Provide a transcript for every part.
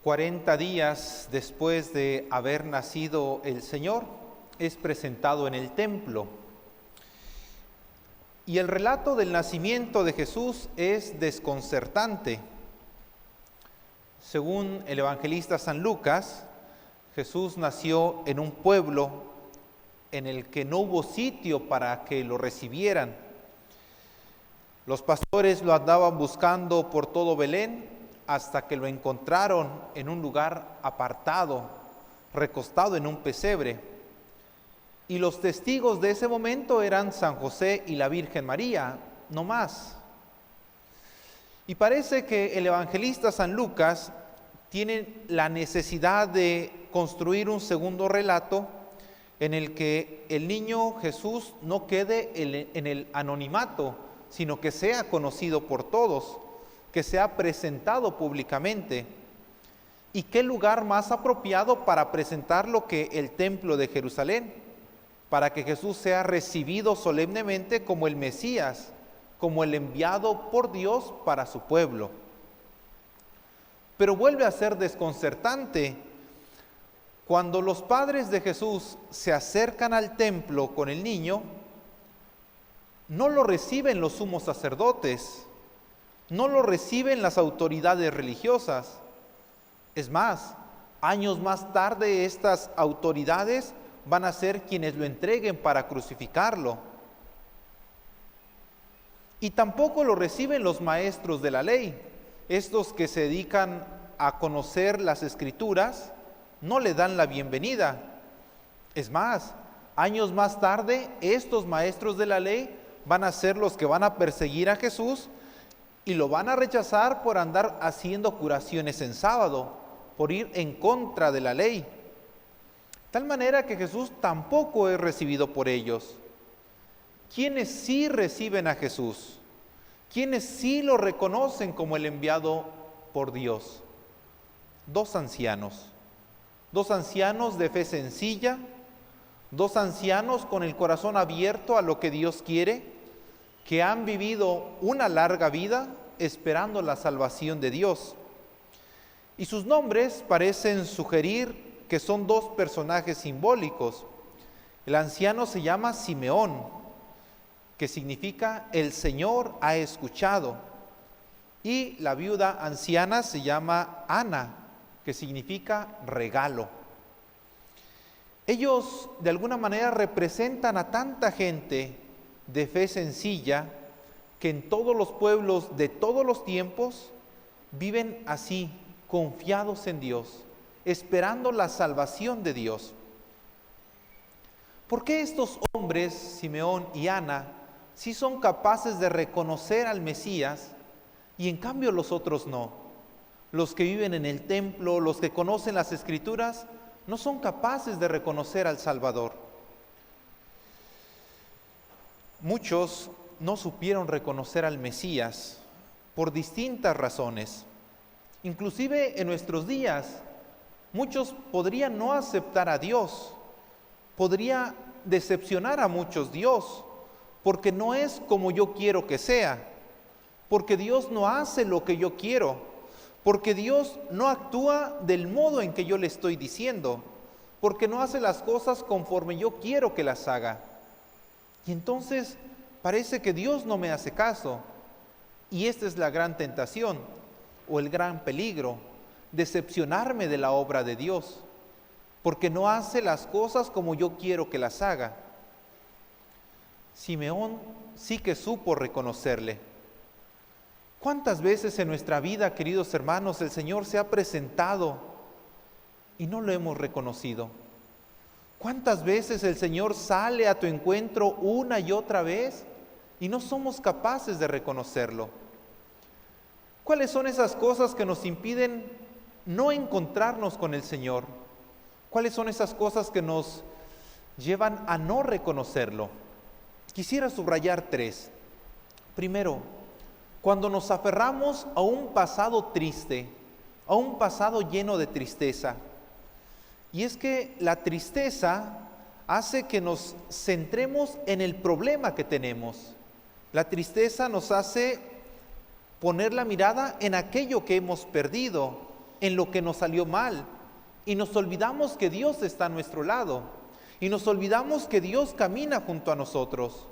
40 días después de haber nacido el Señor, es presentado en el templo. Y el relato del nacimiento de Jesús es desconcertante. Según el evangelista San Lucas, Jesús nació en un pueblo en el que no hubo sitio para que lo recibieran. Los pastores lo andaban buscando por todo Belén hasta que lo encontraron en un lugar apartado, recostado en un pesebre. Y los testigos de ese momento eran San José y la Virgen María, no más. Y parece que el evangelista San Lucas tiene la necesidad de construir un segundo relato en el que el niño Jesús no quede en el anonimato, sino que sea conocido por todos, que sea presentado públicamente. ¿Y qué lugar más apropiado para presentarlo que el templo de Jerusalén? Para que Jesús sea recibido solemnemente como el Mesías, como el enviado por Dios para su pueblo. Pero vuelve a ser desconcertante cuando los padres de Jesús se acercan al templo con el niño. No lo reciben los sumos sacerdotes, no lo reciben las autoridades religiosas. Es más, años más tarde estas autoridades van a ser quienes lo entreguen para crucificarlo. Y tampoco lo reciben los maestros de la ley, estos que se dedican a conocer las Escrituras, no le dan la bienvenida. Es más, años más tarde, estos maestros de la ley van a ser los que van a perseguir a Jesús y lo van a rechazar por andar haciendo curaciones en sábado, por ir en contra de la ley. De tal manera que Jesús tampoco es recibido por ellos. ¿Quiénes sí reciben a Jesús? ¿Quiénes sí lo reconocen como el enviado por Dios? Dos ancianos de fe sencilla, dos ancianos con el corazón abierto a lo que Dios quiere, que han vivido una larga vida esperando la salvación de Dios. Y sus nombres parecen sugerir que son dos personajes simbólicos. El anciano se llama Simeón, que significa el Señor ha escuchado, y la viuda anciana se llama Ana, que significa regalo. Ellos de alguna manera representan a tanta gente de fe sencilla que en todos los pueblos de todos los tiempos viven así, confiados en Dios, esperando la salvación de Dios. ¿Por qué estos hombres, Simeón y Ana, sí son capaces de reconocer al Mesías y en cambio los otros no? Los que viven en el templo, los que conocen las Escrituras, no son capaces de reconocer al Salvador. Muchos no supieron reconocer al Mesías por distintas razones. Inclusive en nuestros días, muchos podrían no aceptar a Dios, podría decepcionar a muchos Dios, porque no es como yo quiero que sea, porque Dios no hace lo que yo quiero, porque Dios no actúa del modo en que yo le estoy diciendo, porque no hace las cosas conforme yo quiero que las haga. Y entonces parece que Dios no me hace caso. Y esta es la gran tentación o el gran peligro, decepcionarme de la obra de Dios, porque no hace las cosas como yo quiero que las haga. Simeón sí que supo reconocerle. ¿Cuántas veces en nuestra vida, queridos hermanos, el Señor se ha presentado y no lo hemos reconocido? ¿Cuántas veces el Señor sale a tu encuentro una y otra vez y no somos capaces de reconocerlo? ¿Cuáles son esas cosas que nos impiden no encontrarnos con el Señor? ¿Cuáles son esas cosas que nos llevan a no reconocerlo? Quisiera subrayar tres. Primero, cuando nos aferramos a un pasado triste, a un pasado lleno de tristeza. Y es que la tristeza hace que nos centremos en el problema que tenemos. La tristeza nos hace poner la mirada en aquello que hemos perdido en lo que nos salió mal y nos olvidamos que Dios está a nuestro lado y nos olvidamos que Dios camina junto a nosotros.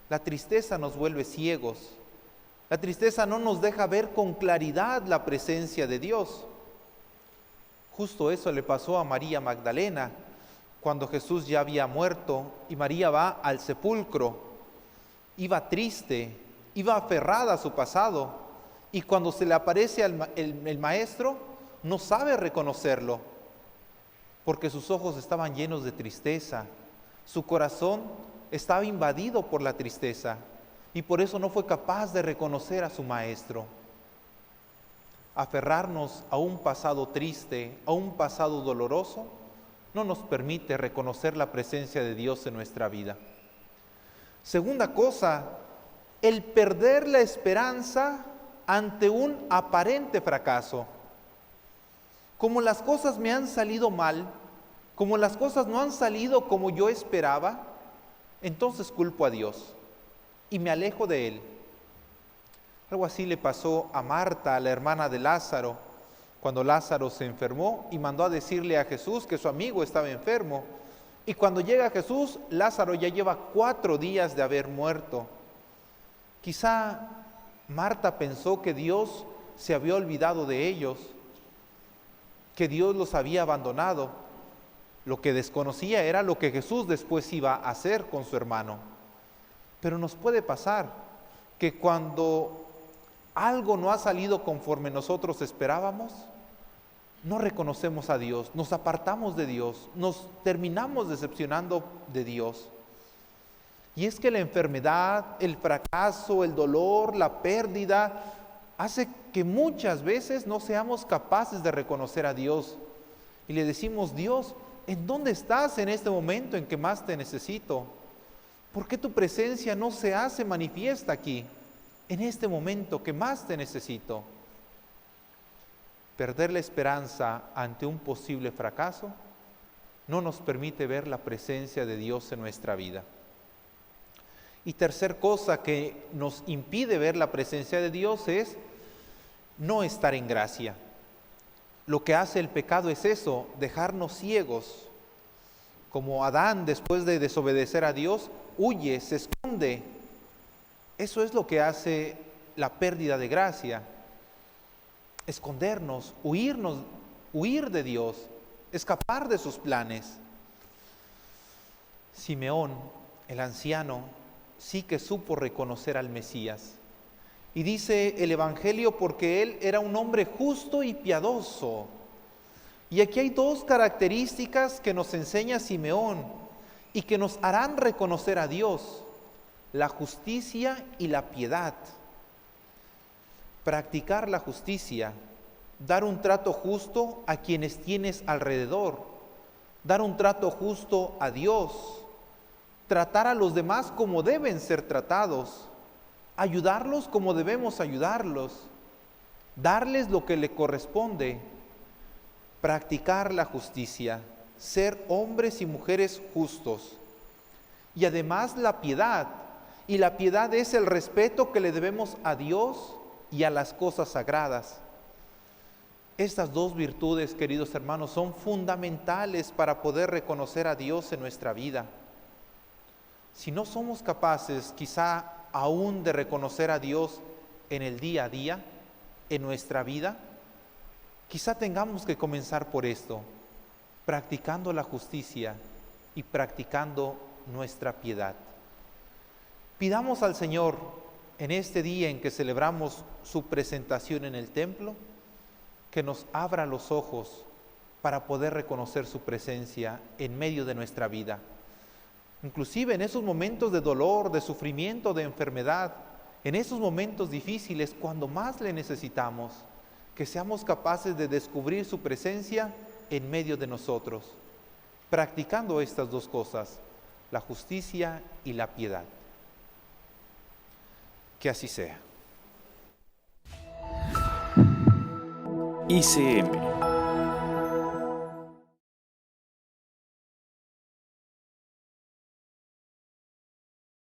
La tristeza nos vuelve ciegos. La tristeza no nos deja ver con claridad la presencia de Dios. Justo eso le pasó a María Magdalena cuando Jesús ya había muerto y María va al sepulcro. Iba triste, iba aferrada a su pasado y cuando se le aparece el maestro no sabe reconocerlo porque sus ojos estaban llenos de tristeza, su corazón estaba invadido por la tristeza y por eso no fue capaz de reconocer a su maestro. Aferrarnos a un pasado triste, a un pasado doloroso, no nos permite reconocer la presencia de Dios en nuestra vida. Segunda cosa, el perder la esperanza ante un aparente fracaso. Como las cosas me han salido mal, como las cosas no han salido como yo esperaba, entonces culpo a Dios y me alejo de Él. Algo así le pasó a Marta, la hermana de Lázaro, cuando Lázaro se enfermó y mandó a decirle a Jesús que su amigo estaba enfermo. Y cuando llega Jesús, Lázaro ya lleva 4 días de haber muerto. Quizá Marta pensó que Dios se había olvidado de ellos, que Dios los había abandonado. Lo que desconocía era lo que Jesús después iba a hacer con su hermano. Pero nos puede pasar que cuando algo no ha salido conforme nosotros esperábamos, no reconocemos a Dios, nos apartamos de Dios, nos terminamos decepcionando de Dios. Y es que la enfermedad, el fracaso, el dolor, la pérdida, hace que muchas veces no seamos capaces de reconocer a Dios. Y le decimos: Dios, ¿en dónde estás en este momento en que más te necesito? ¿Por qué tu presencia no se hace manifiesta aquí, en este momento que más te necesito? Perder la esperanza ante un posible fracaso no nos permite ver la presencia de Dios en nuestra vida. Y tercer cosa que nos impide ver la presencia de Dios es no estar en gracia. Lo que hace el pecado es eso, dejarnos ciegos. Como Adán, después de desobedecer a Dios, huye, se esconde. Eso es lo que hace la pérdida de gracia. Escondernos, huir de Dios, escapar de sus planes. Simeón, el anciano, sí que supo reconocer al Mesías. Y dice el Evangelio porque él era un hombre justo y piadoso. Y aquí hay 2 características que nos enseña Simeón y que nos harán reconocer a Dios: la justicia y la piedad. Practicar la justicia, dar un trato justo a quienes tienes alrededor, dar un trato justo a Dios, tratar a los demás como deben ser tratados, ayudarlos como debemos ayudarlos, darles lo que le corresponde, practicar la justicia, ser hombres y mujeres justos. Y además la piedad, y la piedad es el respeto que le debemos a Dios y a las cosas sagradas. Estas 2 virtudes, queridos hermanos, son fundamentales para poder reconocer a Dios en nuestra vida. Si no somos capaces, quizá aún de reconocer a Dios en el día a día, en nuestra vida, quizá tengamos que comenzar por esto, practicando la justicia y practicando nuestra piedad. Pidamos al Señor en este día en que celebramos su presentación en el templo, que nos abra los ojos para poder reconocer su presencia en medio de nuestra vida. Inclusive en esos momentos de dolor, de sufrimiento, de enfermedad, en esos momentos difíciles, cuando más le necesitamos, que seamos capaces de descubrir su presencia en medio de nosotros, practicando estas 2 cosas, la justicia y la piedad. Que así sea. ICM